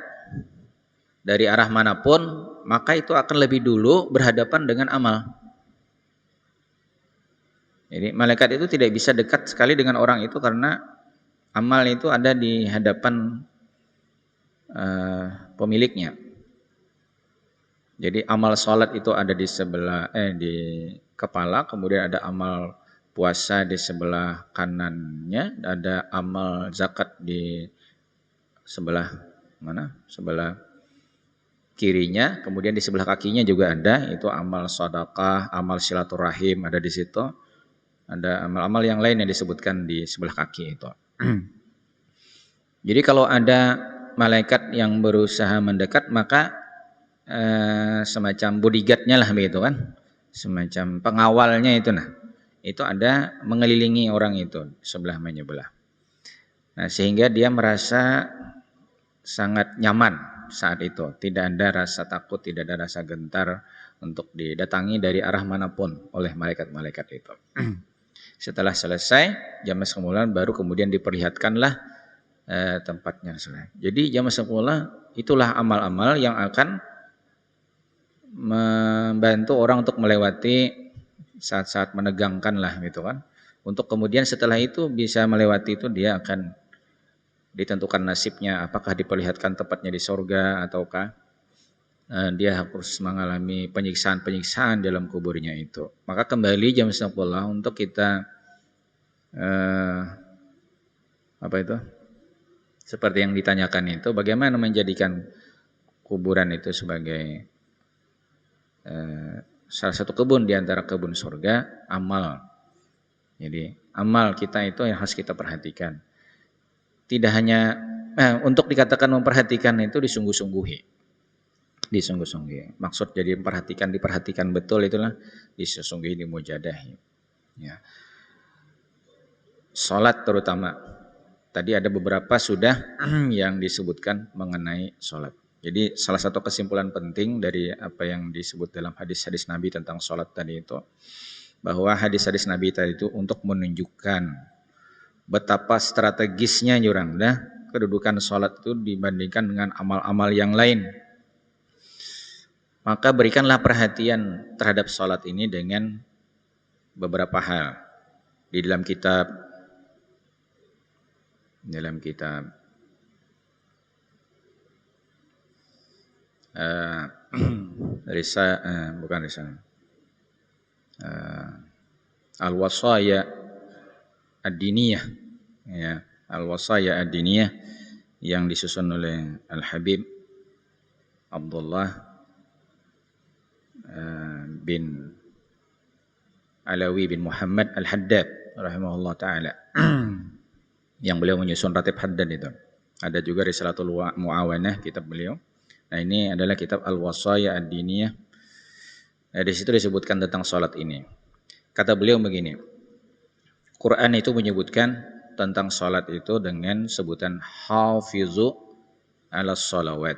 dari arah manapun, maka itu akan lebih dulu berhadapan dengan amal. Jadi malaikat itu tidak bisa dekat sekali dengan orang itu karena amal itu ada di hadapan pemiliknya. Jadi amal sholat itu ada di sebelah di kepala, kemudian ada amal puasa di sebelah kanannya, ada amal zakat di sebelah mana? Sebelah kirinya, kemudian di sebelah kakinya juga ada, itu amal sedekah, amal silaturahim ada di situ. Ada amal-amal yang lain yang disebutkan di sebelah kaki itu. Jadi kalau ada malaikat yang berusaha mendekat, maka semacam bodyguardnya lah begitu kan, semacam pengawalnya itu, nah itu ada mengelilingi orang itu sebelah menyebelah. Nah sehingga dia merasa sangat nyaman saat itu, tidak ada rasa takut, tidak ada rasa gentar untuk didatangi dari arah manapun oleh malaikat-malaikat itu. Setelah selesai jam semula baru kemudian diperlihatkanlah tempatnya. Jadi jam semula itulah amal-amal yang akan membantu orang untuk melewati saat-saat menegangkan lah gitu kan. Untuk kemudian setelah itu bisa melewati itu, dia akan ditentukan nasibnya, apakah diperlihatkan tempatnya di surga ataukah dia harus mengalami penyiksaan-penyiksaan dalam kuburnya itu. Maka kembali jam 10 untuk kita seperti yang ditanyakan itu, bagaimana menjadikan kuburan itu sebagai salah satu kebun di antara kebun surga, amal. Jadi amal kita itu yang harus kita perhatikan. Tidak hanya untuk dikatakan memperhatikan itu disungguh-sungguhi. Maksud jadi diperhatikan betul itulah disungguhi, dimujadahi. Ya. Salat terutama. Tadi ada beberapa sudah yang disebutkan mengenai salat. Jadi salah satu kesimpulan penting dari apa yang disebut dalam hadis-hadis Nabi tentang salat tadi itu, bahwa hadis-hadis Nabi tadi itu untuk menunjukkan betapa strategisnya kedudukan salat itu dibandingkan dengan amal-amal yang lain. Maka berikanlah perhatian terhadap salat ini dengan beberapa hal. Di dalam kitab Al-Wasaya Ad-Diniyah, ya, Al-Wasaya Ad-Diniyah yang disusun oleh Al-Habib Abdullah bin Alawi bin Muhammad Al-Haddad rahimahullah ta'ala yang beliau menyusun Ratib Haddad itu. Ada juga Risalatul Muawanah, kitab beliau. Nah ini adalah kitab Al-Wasaya Ad-Diniyah. Nah, di situ disebutkan tentang salat ini. Kata beliau begini, Quran itu menyebutkan tentang salat itu dengan sebutan hafizu ala salawat.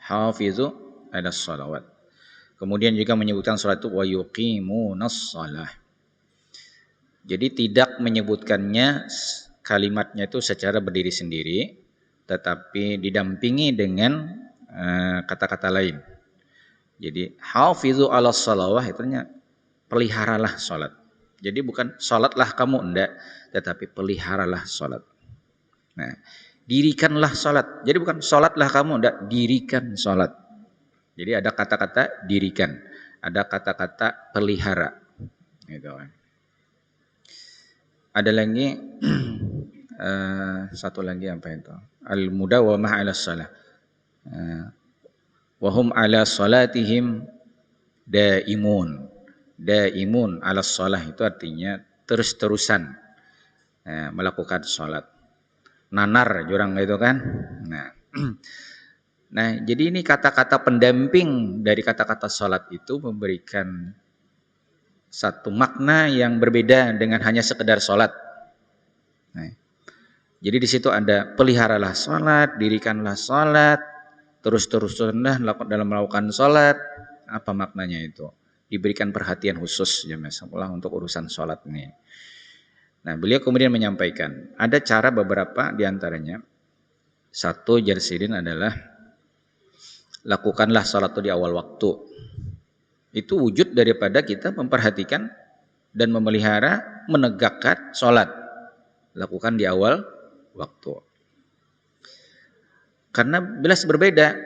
Hafizu ala salawat. Kemudian juga menyebutkan salat itu wa yuqimunas shalah. Jadi tidak menyebutkannya kalimatnya itu secara berdiri sendiri, tetapi didampingi dengan kata-kata lain. Jadi hafizu ala salawah itu peliharalah salat. Jadi bukan salatlah kamu, enggak, tetapi peliharalah salat. Nah, dirikanlah salat. Jadi bukan salatlah kamu, enggak, dirikan salat. Jadi ada kata-kata dirikan, ada kata-kata pelihara. Gitu kan. Ada lagi satu lagi apa itu? Al-mudawamah 'ala shalah. Wa hum 'ala salatihim daimun. Daimun 'ala shalah itu artinya terus-terusan melakukan salat. Nanar jurang gitu kan. Nah, jadi ini kata-kata pendamping dari kata-kata salat itu memberikan satu makna yang berbeda dengan hanya sekedar salat. Nah, jadi di situ ada peliharalah salat, dirikanlah salat, terus-terusanlah dalam melakukan salat. Apa maknanya itu? diberikan perhatian khusus jamaah sekalian untuk urusan sholat ini. Nah, beliau kemudian menyampaikan ada cara beberapa diantaranya. Satu jarsidin adalah lakukanlah sholat itu di awal waktu. Itu wujud daripada kita memperhatikan dan memelihara menegakkan sholat. Lakukan di awal waktu. Karena jelas berbeda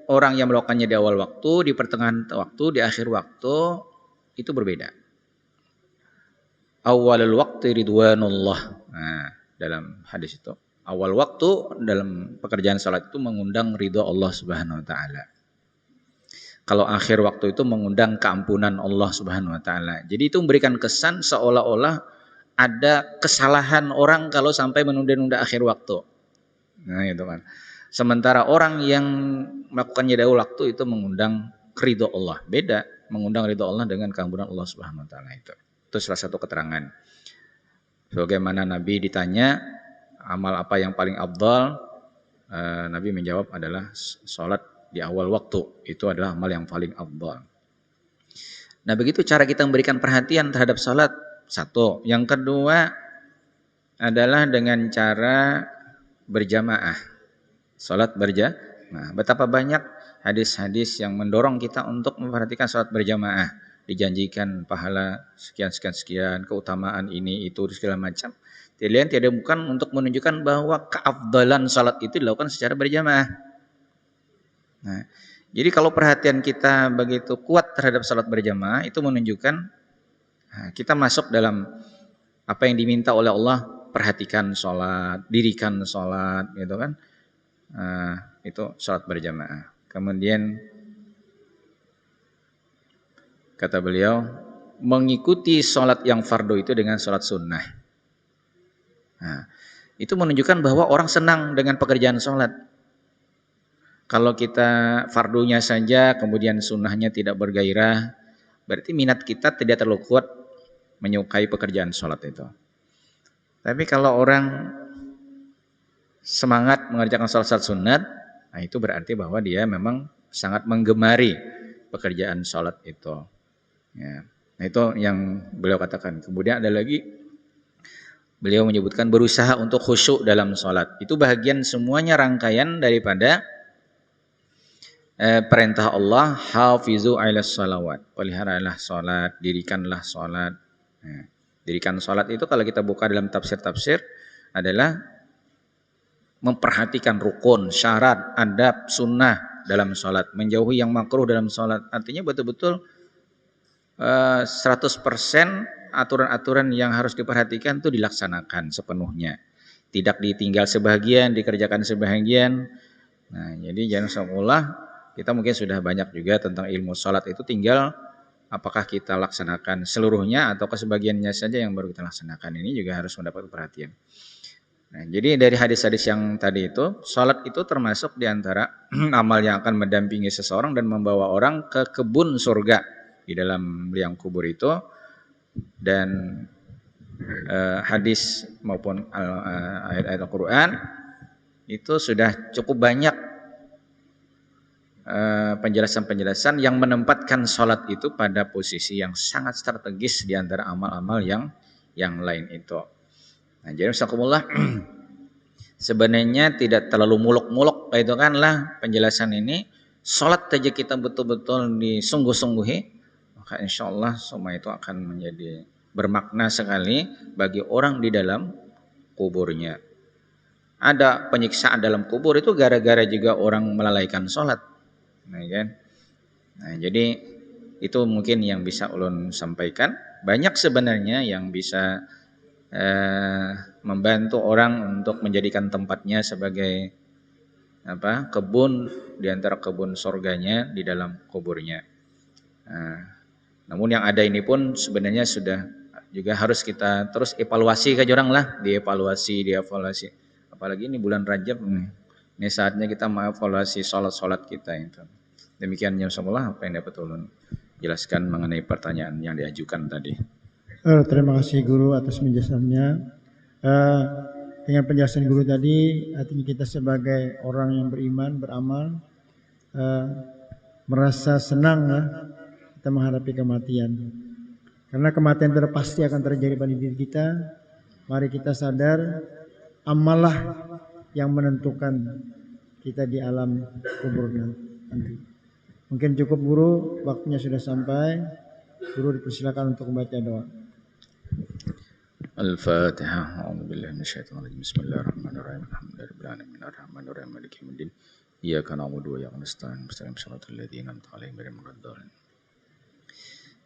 orang yang melakukannya di awal waktu, di pertengahan waktu, di akhir waktu itu berbeda. Awalul waktu ridwanullah. Nah, dalam hadis itu awal waktu dalam pekerjaan salat itu mengundang ridha Allah Subhanahu wa taala. Kalau akhir waktu itu mengundang keampunan Allah Subhanahu wa taala. Jadi itu memberikan kesan seolah-olah ada kesalahan orang kalau sampai menunda-nunda akhir waktu. Nah, itu kan. Sementara orang yang melakukannya di awal waktu itu mengundang ridha Allah. Beda, mengundang ridha Allah dengan keampunan Allah Subhanahu wa taala itu. Itu salah satu keterangan. Bagaimana Nabi ditanya amal apa yang paling afdal, Nabi menjawab adalah sholat di awal waktu. Itu adalah amal yang paling afdal. Nah, begitu cara kita memberikan perhatian terhadap sholat. Satu. Yang kedua adalah dengan cara berjamaah. Sholat berjamaah. Betapa banyak hadis-hadis yang mendorong kita untuk memperhatikan sholat berjamaah. Dijanjikan pahala sekian, keutamaan ini, itu, segala macam. Tidak bukan untuk menunjukkan bahwa keafdalan sholat itu dilakukan secara berjamaah. Nah, jadi kalau perhatian kita begitu kuat terhadap sholat berjamaah, itu menunjukkan kita masuk dalam apa yang diminta oleh Allah. Perhatikan sholat, dirikan sholat, gitu kan. Itu sholat berjamaah. Kemudian kata beliau, mengikuti sholat yang fardu itu dengan sholat sunnah. Nah, itu menunjukkan bahwa orang senang dengan pekerjaan sholat. Kalau kita fardunya saja, kemudian sunnahnya tidak bergairah, berarti minat kita tidak terlalu kuat menyukai pekerjaan sholat itu. Tapi kalau orang semangat mengerjakan sholat sunat, nah itu berarti bahwa dia memang sangat menggemari pekerjaan sholat itu. Ya. Nah itu yang beliau katakan. Kemudian ada lagi, beliau menyebutkan berusaha untuk khusyuk dalam sholat. Itu bahagian semuanya rangkaian daripada perintah Allah, hafizu ala sholawat. Peliharalah sholat, dirikanlah sholat. Nah, dirikan sholat itu kalau kita buka dalam tafsir-tafsir adalah memperhatikan rukun, syarat, adab, sunnah dalam sholat, menjauhi yang makruh dalam sholat. Artinya betul-betul 100% aturan-aturan yang harus diperhatikan itu dilaksanakan sepenuhnya. Tidak ditinggal sebagian, dikerjakan sebagian. Nah, jadi jangan seolah kita mungkin sudah banyak juga tentang ilmu sholat itu, tinggal apakah kita laksanakan seluruhnya atau sebagiannya saja yang baru kita laksanakan. Ini juga harus mendapat perhatian. Nah, jadi dari hadis-hadis yang tadi itu, sholat itu termasuk diantara amal yang akan mendampingi seseorang dan membawa orang ke kebun surga di dalam liang kubur itu. Dan hadis maupun ayat-ayat Al-Quran itu sudah cukup banyak penjelasan-penjelasan yang menempatkan sholat itu pada posisi yang sangat strategis di antara amal-amal yang lain itu. Nah, jadi Masyakumullah sebenarnya tidak terlalu muluk-muluk itu kan lah penjelasan ini. Sholat saja kita betul-betul disungguh-sungguhi, maka insya Allah semua itu akan menjadi bermakna sekali bagi orang di dalam kuburnya. Ada penyiksaan dalam kubur itu gara-gara juga orang melalaikan sholat. Nah, kan? Nah, jadi itu mungkin yang bisa ulun sampaikan. Banyak sebenarnya yang bisa membantu orang untuk menjadikan tempatnya sebagai kebun di antara kebun surganya di dalam kuburnya. Namun yang ada ini pun sebenarnya sudah juga harus kita terus evaluasi ke orang lah, dievaluasi. Apalagi ini bulan Rajab nih. Ini saatnya kita mengevaluasi sholat kita itu. Demikian insyaallah apa yang dapat ulun jelaskan mengenai pertanyaan yang diajukan tadi. Terima kasih guru atas penjelasannya. Dengan penjelasan guru tadi, artinya kita sebagai orang yang beriman, beramal, merasa senang kita menghadapi kematian. Karena kematian itu pasti akan terjadi pada diri kita. Mari kita sadar, amalah yang menentukan kita di alam kubur nanti. Mungkin cukup guru, waktunya sudah sampai. Guru dipersilakan untuk membaca doa. Al-Fatihah. A'udzu billahi minasyaitonir rajim. Bismillahirrahmanirrahim. Alhamdulillahirabbil alamin. Arrahmanirrahim. Maliki yaumiddin. Iyyaka na'budu wa iyyaka nasta'in. Ihdinas siratal ladzina an'amta 'alaihim ghairil maghdubi 'alaihim.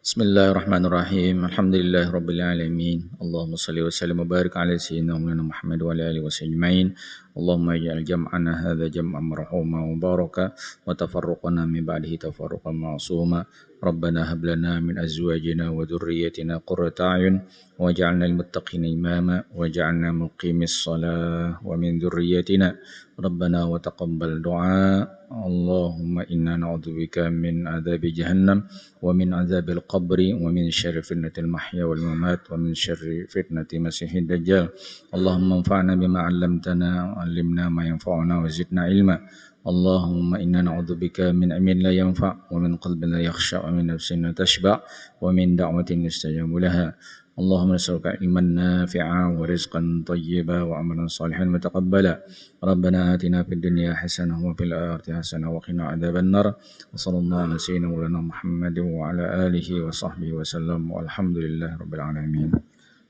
Bismillahirrahmanirrahim. Alhamdulillahirabbil alamin. Allahumma shalli wa sallim wa barik ala sayyidina Muhammad wa ala alihi wasajmain. Allahumma ij'al jam'ana hadza jam'an marhuma wa baraka wa tafarruqana min ba'dihi tafarruqan ma'suma. Rabbana hab lana min azwajina wa dhurriyyatina qurrata a'yun waj'alna lil muttaqina imama waj'alna muqimis shalah wa min dhurriyyatina Rabbana wa taqabbal du'a. Allahumma inna na'udzubika min adzabi jahannam wa min adzabil qabri wa min syarri fitnatil mahya wal mamat wa min syarri fitnati masiihid dajjal. Allahumma anfa'na bima 'allamtana wa 'allimna ma yanfa'una wa zidna ilma. Allahumma inna na'udzubika min ilmin la yanfa' wa min qalbin la yakhsha' wa min nafsin la tashba' wa min da'watin yustajabu laha. Allahumma nas'aluka ilman nafi'a wa rizqan thayyiba wa amalan salihan mutaqabbala. Rabbana atina fid dunya hasanah wa fil akhirati hasanah wa qina adzaban nar. Wa sallallahu ala sayyidina Muhammadin wa ala alihi wa sahbihi wa sallam. Walhamdulillahirabbil alamin.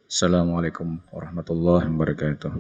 Assalamualaikum warahmatullahi wabarakatuh.